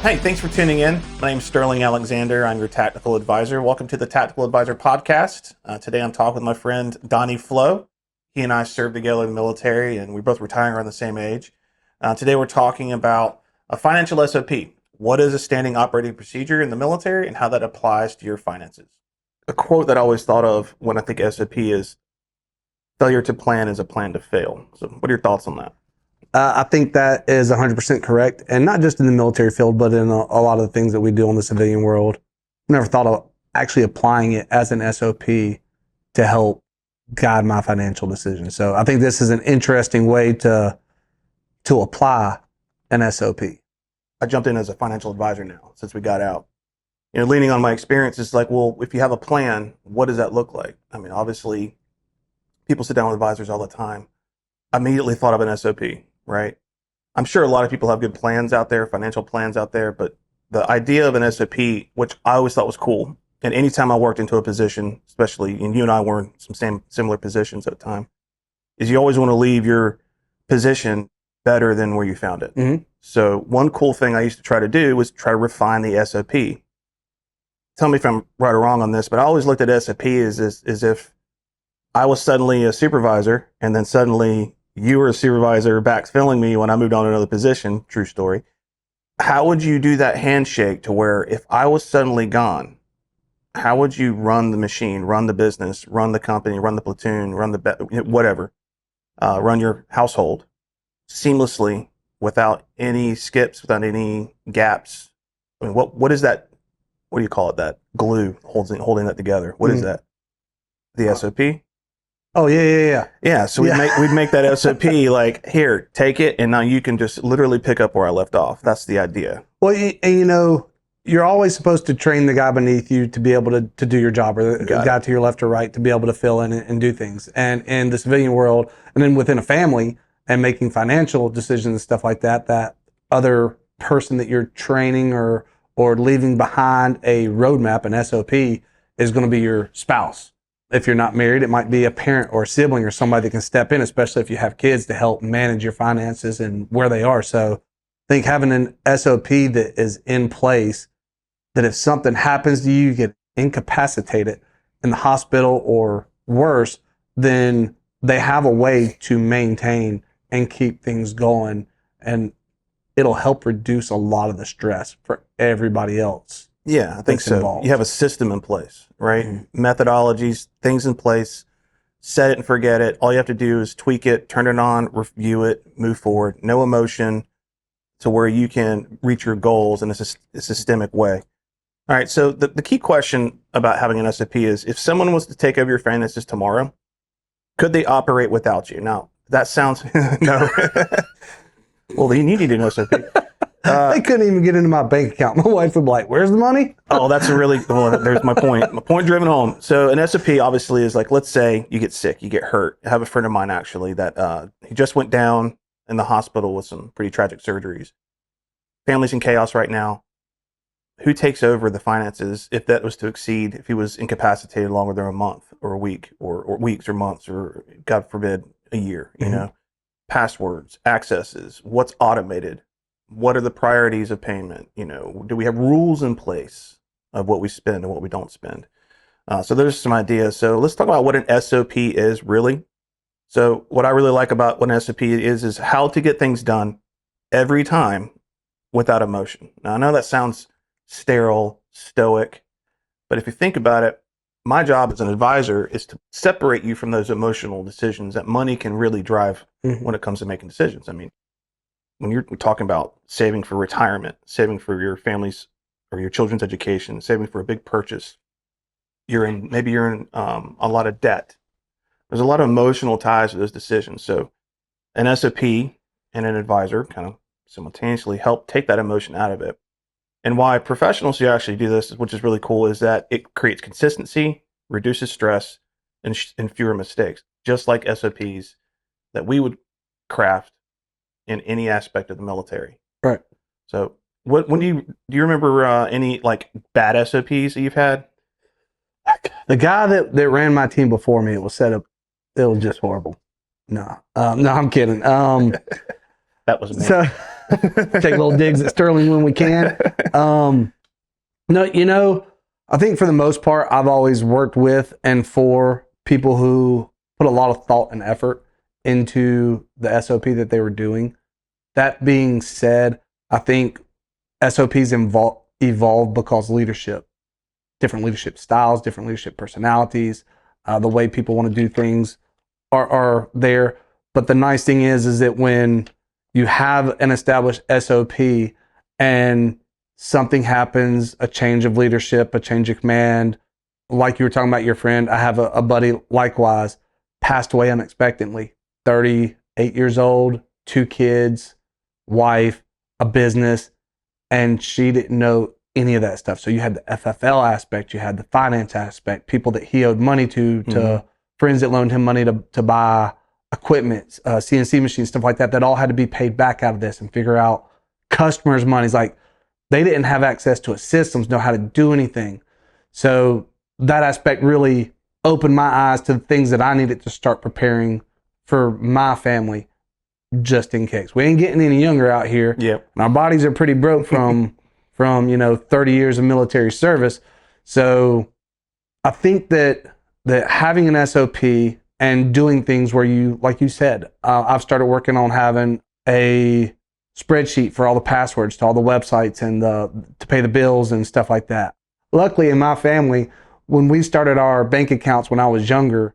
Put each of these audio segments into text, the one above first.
Hey, thanks for tuning in. My name's Sterling Alexander. I'm your Tactical Advisor. Welcome to the Tactical Advisor podcast. Today I'm talking with my friend Donny Flow. He and I served together in the military, and we both retiring around the same age. Today we're talking about a financial SOP. What is a standing operating procedure in the military and how that applies to your finances? A quote that I always thought of when I think SOP is, failure to plan is a plan to fail. So what are your thoughts on that? I think that is 100% correct, and not just in the military field, but in a lot of the things that we do in the civilian world. I never thought of actually applying it as an SOP to help guide my financial decisions. So I think this is an interesting way to apply an SOP. I jumped in as a financial advisor now since we got out. Leaning on my experience, it's like, well, if you have a plan, what does that look like? I mean, obviously, people sit down with advisors all the time. I immediately thought of an SOP. Right? I'm sure a lot of people have good plans out there, financial plans out there, but the idea of an SOP, which I always thought was cool, and anytime I worked into a position, especially, and you and I were in some similar positions at the time, is you always want to leave your position better than where you found it. Mm-hmm. So one cool thing I used to try to do was try to refine the SOP. Tell me if I'm right or wrong on this, but I always looked at SOP as if I was suddenly a supervisor and then suddenly you were a supervisor backfilling me when I moved on to another position. True story. How would you do that handshake to where if I was suddenly gone, how would you run the machine, run the business, run the company, run the platoon, run whatever, run your household seamlessly without any skips, without any gaps? I mean, what is that? What do you call it? That glue holding that together. What is that? The SOP? Oh, yeah. Yeah, so we'd make that SOP like, here, take it, and now you can just literally pick up where I left off. That's the idea. Well, and you're always supposed to train the guy beneath you to be able to do your job, or the guy to your left or right to be able to fill in and do things. And in the civilian world, and then within a family and making financial decisions and stuff like that, that other person that you're training or leaving behind a roadmap, an SOP, is going to be your spouse. If you're not married, it might be a parent or a sibling or somebody that can step in, especially if you have kids, to help manage your finances and where they are. So I think having an SOP that is in place, that if something happens to you, you get incapacitated in the hospital or worse, then they have a way to maintain and keep things going. And it'll help reduce a lot of the stress for everybody else. Yeah, I think so. Involved. You have a system in place, right? Mm-hmm. Methodologies, things in place, set it and forget it. All you have to do is tweak it, turn it on, review it, move forward. No emotion, to where you can reach your goals in a systemic way. All right, so the key question about having an SOP is, if someone was to take over your finances tomorrow, could they operate without you? Now, that sounds, no. Well, then you need an SOP. They couldn't even get into my bank account. My wife would be like, "Where's the money?" Oh, there's my point. My point driven home. So an SOP obviously is like, let's say you get sick, you get hurt. I have a friend of mine actually that he just went down in the hospital with some pretty tragic surgeries. Family's in chaos right now. Who takes over the finances if that was to exceed, if he was incapacitated longer than a month or a week or weeks or months or, God forbid, a year, Passwords, accesses, what's automated? What are the priorities of payment? Do we have rules in place of what we spend and what we don't spend? So there's some ideas. So let's talk about what an SOP is really. So what I really like about what an SOP is how to get things done every time without emotion. Now I know that sounds sterile, stoic, but if you think about it, my job as an advisor is to separate you from those emotional decisions that money can really drive when it comes to making decisions. I mean, when you're talking about saving for retirement, saving for your family's or your children's education, saving for a big purchase, you're in a lot of debt. There's a lot of emotional ties to those decisions. So an SOP and an advisor kind of simultaneously help take that emotion out of it. And why professionals who actually do this, which is really cool, is that it creates consistency, reduces stress, and fewer mistakes, just like SOPs that we would craft in any aspect of the military. Right. So when do you remember any like bad SOPs that you've had? The guy that ran my team before me, it was just horrible. No, I'm kidding. That was me. take little digs at Sterling when we can. No, you know, I think for the most part, I've always worked with and for people who put a lot of thought and effort into the SOP that they were doing. That being said, I think SOPs evolve because different leadership styles, different leadership personalities, the way people want to do things are there. But the nice thing is that when you have an established SOP and something happens, a change of leadership, a change of command, like you were talking about your friend, I have a buddy likewise, passed away unexpectedly, 38 years old, 2 kids, wife, a business, and she didn't know any of that stuff. So you had the FFL aspect, you had the finance aspect, people that he owed money to friends that loaned him money to buy equipment, CNC machines, stuff like that, that all had to be paid back out of this, and figure out customers' monies. Like, they didn't have access to a systems, know how to do anything. So that aspect really opened my eyes to the things that I needed to start preparing for my family, just in case. We ain't getting any younger out here. Yep. And our bodies are pretty broke from 30 years of military service. So I think that having an SOP and doing things where you, like you said, I've started working on having a spreadsheet for all the passwords to all the websites and to pay the bills and stuff like that. Luckily, in my family, when we started our bank accounts when I was younger,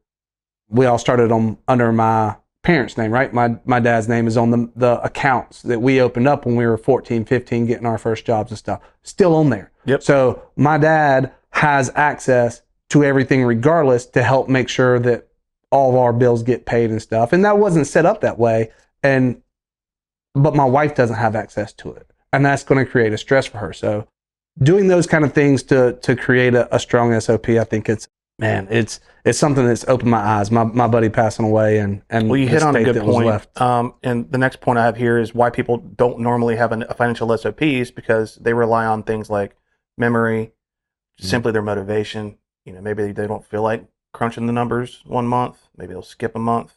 we all started them under my parents' name, right? My dad's name is on the accounts that we opened up when we were 14, 15, getting our first jobs and stuff. Still on there. Yep. So my dad has access to everything regardless, to help make sure that all of our bills get paid and stuff. And that wasn't set up that way. But my wife doesn't have access to it. And that's going to create a stress for her. So doing those kind of things to create a strong SOP, I think it's something that's opened my eyes. My buddy passing away and well, you hit on a good point. And the next point I have here is why people don't normally have a financial SOPs, because they rely on things like memory, simply their motivation. You know, maybe they don't feel like crunching the numbers one month. Maybe they'll skip a month.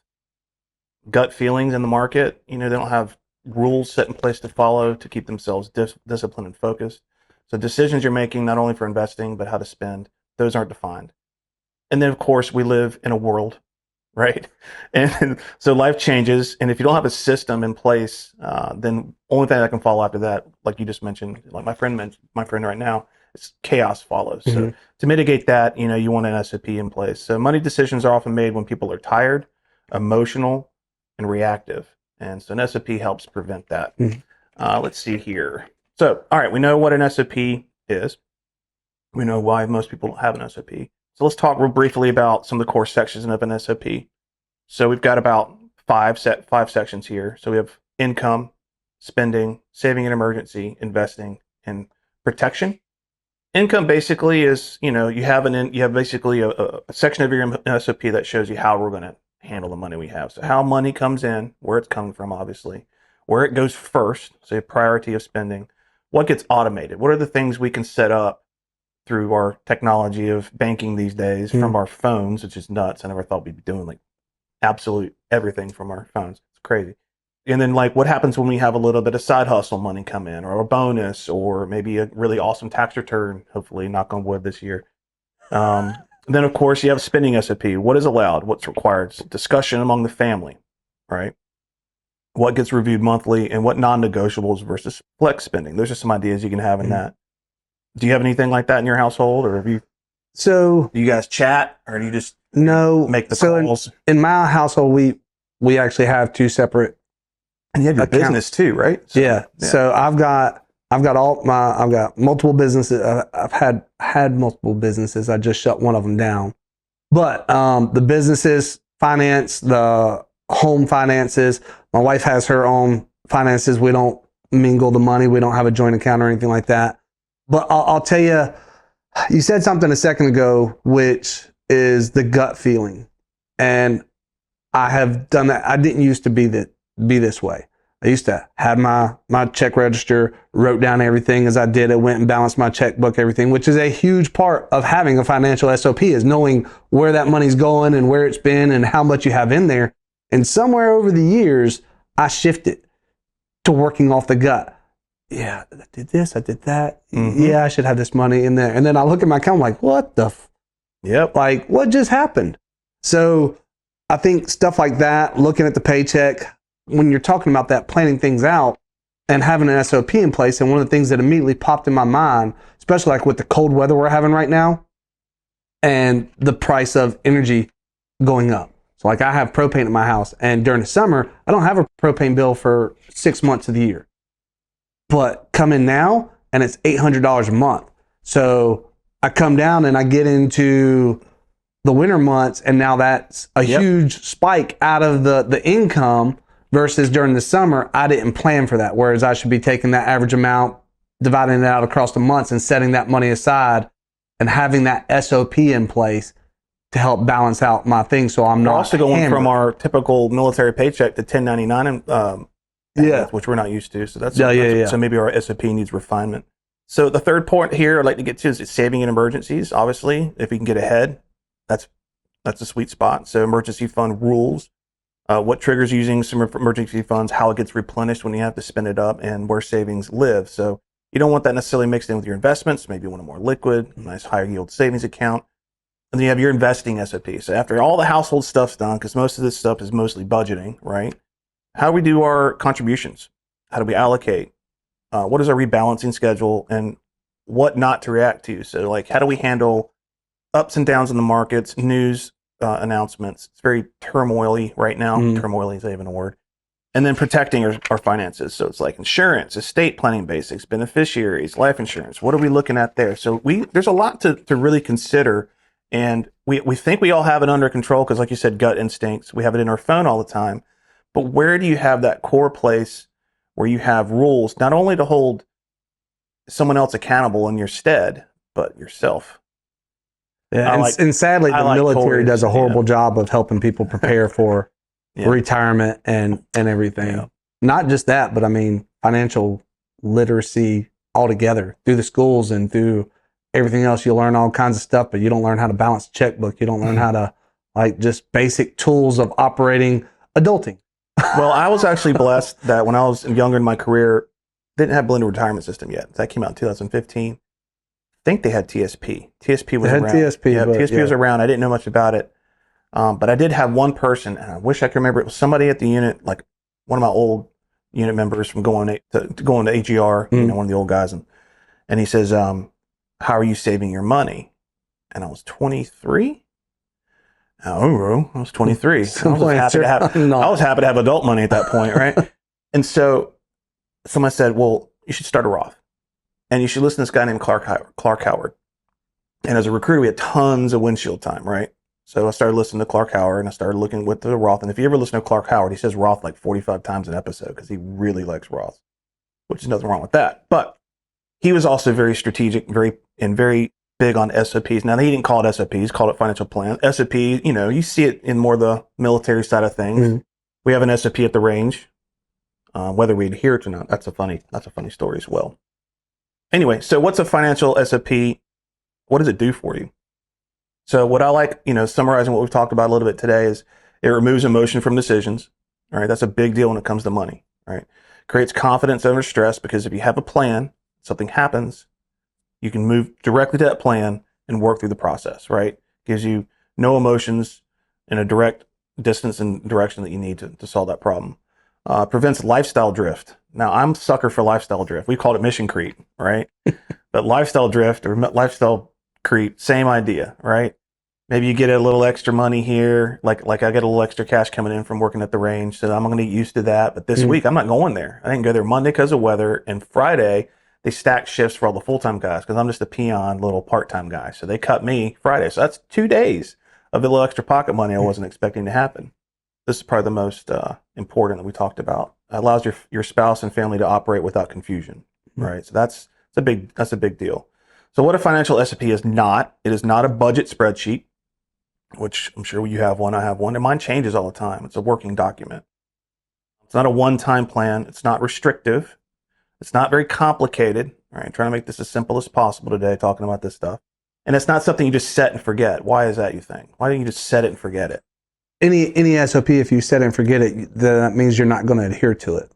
Gut feelings in the market. You know, they don't have rules set in place to follow to keep themselves disciplined and focused. So decisions you're making, not only for investing, but how to spend, those aren't defined. And then, of course, we live in a world, right? And so life changes. And if you don't have a system in place, then only thing that can follow after that, like you just mentioned, like my friend right now, it's chaos follows. Mm-hmm. So to mitigate that, you know, you want an SOP in place. So money decisions are often made when people are tired, emotional, and reactive. And so an SOP helps prevent that. Mm-hmm. Let's see here. So, all right, we know what an SOP is. We know why most people don't have an SOP. So let's talk real briefly about some of the core sections of an SOP. So we've got about five sections here. So we have income, spending, saving in emergency, investing, and protection. Income basically is, you know, you have basically a section of your SOP that shows you how we're going to handle the money we have. So how money comes in, where it's coming from, obviously, where it goes first, so a priority of spending, what gets automated, what are the things we can set up through our technology of banking these days from our phones, which is nuts. I never thought we'd be doing like absolute everything from our phones. It's crazy. And then like what happens when we have a little bit of side hustle money come in, or a bonus, or maybe a really awesome tax return, hopefully, knock on wood, this year. Then, of course, you have spending SOP. What is allowed? What's required? Discussion among the family, right? What gets reviewed monthly, and what non-negotiables versus flex spending. Those are some ideas you can have in that. Do you have anything like that in your household, or do you guys chat, or do you just make the calls? In my household, we actually have 2 separate. And you have your business too, right? So, yeah. So I've got multiple businesses. I've had multiple businesses. I just shut one of them down. But the businesses finance, the home finances. My wife has her own finances. We don't mingle the money. We don't have a joint account or anything like that. But I'll tell you, you said something a second ago, which is the gut feeling. And I have done that. I didn't used to be this way. I used to have my check register, wrote down everything as I did it, went and balanced my checkbook, everything, which is a huge part of having a financial SOP, is knowing where that money's going and where it's been and how much you have in there. And somewhere over the years, I shifted. to working off the gut. Yeah, I did this, I did that. Yeah, I should have this money in there. And then I look at my account, I'm like, what the? Yep. Like, what just happened? So I think stuff like that, looking at the paycheck, when you're talking about that, planning things out and having an SOP in place. And one of the things that immediately popped in my mind, especially like with the cold weather we're having right now and the price of energy going up. So like I have propane in my house, and during the summer, I don't have a propane bill for 6 months of the year. But come in now, and it's $800 a month. So I come down and I get into the winter months, and now that's a huge spike out of the income versus during the summer. I didn't plan for that, whereas I should be taking that average amount, dividing it out across the months, and setting that money aside and having that SOP in place to help balance out my thing, so I'm not also going hammered. from our typical military paycheck to 1099, which we're not used to. So that's so maybe our SOP needs refinement. So the third point here I'd like to get to is saving in emergencies. Obviously, if we can get ahead, that's a sweet spot. So emergency fund rules, what triggers using some emergency funds, how it gets replenished when you have to spend it up, and where savings live. So you don't want that necessarily mixed in with your investments. Maybe you want a more liquid, nice higher yield savings account. And then you have your investing SOP. So after all the household stuff's done, because most of this stuff is mostly budgeting, right? How do we do our contributions? How do we allocate? What is our rebalancing schedule, and what not to react to? So like, how do we handle ups and downs in the markets, news announcements? It's very turmoily right now. Turmoily is even a word. And then protecting our finances. So it's like insurance, estate planning basics, beneficiaries, life insurance. What are we looking at there? So there's a lot to really consider. And we think we all have it under control because, like you said, gut instincts. We have it in our phone all the time. But where do you have that core place where you have rules, not only to hold someone else accountable in your stead, but yourself? Yeah, and sadly, the military does a horrible job of helping people prepare for retirement and everything. Yeah. Not just that, but I mean, financial literacy altogether through the schools and through everything else. You learn all kinds of stuff, but you don't learn how to balance a checkbook. You don't learn how to, like, just basic tools of operating adulting. Well, I was actually blessed that when I was younger in my career, didn't have blended retirement system yet. That came out in 2015. I think they had TSP. TSP was around. TSP was around. I didn't know much about it. But I did have one person, and I wish I could remember. It was somebody at the unit, like one of my old unit members from going to AGR, one of the old guys. And he says, how are you saving your money? And I was 23. Oh, I was 23. I was happy to have adult money at that point, right? And so someone said, well, you should start a Roth. And you should listen to this guy named Clark Howard. And as a recruiter, we had tons of windshield time, right? So I started listening to Clark Howard, and I started looking with the Roth. And if you ever listen to Clark Howard, he says Roth like 45 times an episode because he really likes Roth, which is nothing wrong with that. But he was also very strategic, very big on SOPs. Now, he didn't call it SOPs, called it financial plan. SOP, you see it in more the military side of things. We have an SOP at the range. Whether we adhere to or not, that's a funny story as well. Anyway, so what's a financial SOP? What does it do for you? So what I like, summarizing what we've talked about a little bit today is it removes emotion from decisions. All right, that's a big deal when it comes to money. Right, creates confidence over stress because if you have a plan, something happens, you can move directly to that plan and work through the process. Right, gives you no emotions in a direct distance and direction that you need to solve that problem. Prevents lifestyle drift. Now, I'm a sucker for lifestyle drift. We called it mission creep, right? But lifestyle drift or lifestyle creep, same idea, right? Maybe you get a little extra money here, like I get a little extra cash coming in from working at the range, so I'm going to get used to that. But this week, I'm not going there. I didn't go there Monday because of weather, and Friday, they stacked shifts for all the full-time guys because I'm just a peon little part-time guy. So they cut me Friday. So that's 2 days of a little extra pocket money I wasn't expecting to happen. This is probably the most important that we talked about. It allows your spouse and family to operate without confusion, right? So that's a big deal. So what a financial SOP is not, it is not a budget spreadsheet, which I'm sure you have one, I have one, and mine changes all the time. It's a working document. It's not a one-time plan. It's not restrictive. It's not very complicated, right? I'm trying to make this as simple as possible today, talking about this stuff. And it's not something you just set and forget. Why is that, you think? Why don't you just set it and forget it? Any SOP, if you set it and forget it, then that means you're not going to adhere to it.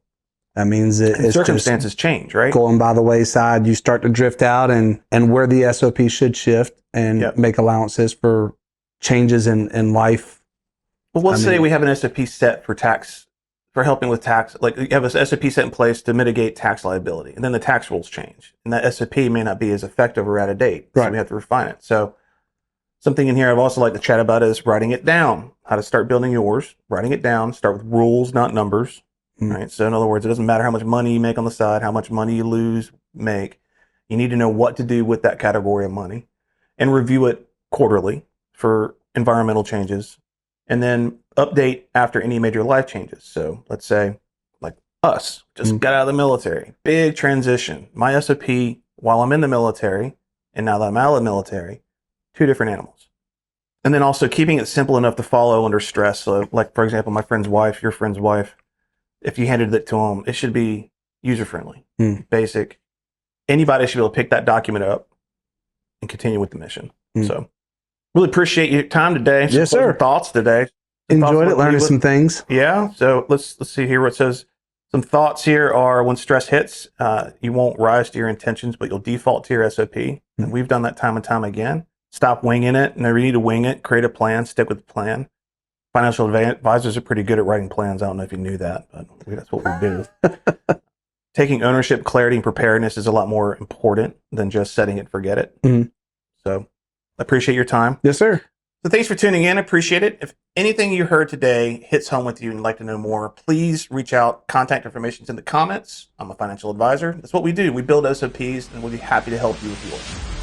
That means And it's circumstances change, right? going by the wayside. You start to drift out, and where the SOP should shift and make allowances for changes in life. Well, let's say we have an SOP set for tax, for helping with tax. Like you have an SOP set in place to mitigate tax liability, and then the tax rules change, and that SOP may not be as effective or out of date. So we have to refine it. So something in here I've also like to chat about is writing it down. How to start building yours, writing it down. Start with rules, not numbers. Right. So in other words, it doesn't matter how much money you make on the side, how much money you make. You need to know what to do with that category of money and review it quarterly for environmental changes, and then update after any major life changes. So let's say like us just got out of the military, big transition. My SOP while I'm in the military and now that I'm out of the military, two different animals. And then also keeping it simple enough to follow under stress. So like, for example, my friend's wife, your friend's wife, if you handed it to them, it should be user-friendly, basic. Anybody should be able to pick that document up and continue with the mission. So really appreciate your time today. Yes, sir. Thoughts today. Enjoyed it, learning some things. Yeah. So let's see here what it says. Some thoughts here are when stress hits, you won't rise to your intentions, but you'll default to your SOP. And we've done that time and time again. Stop winging it. Never need to wing it. Create a plan. Stick with the plan. Financial advisors are pretty good at writing plans. I don't know if you knew that, but that's what we do. Taking ownership, clarity, and preparedness is a lot more important than just setting it and forget it. So I appreciate your time. Yes, sir. So thanks for tuning in. I appreciate it. If anything you heard today hits home with you and you'd like to know more, please reach out. Contact information is in the comments. I'm a financial advisor. That's what we do. We build SOPs, and we'll be happy to help you with yours.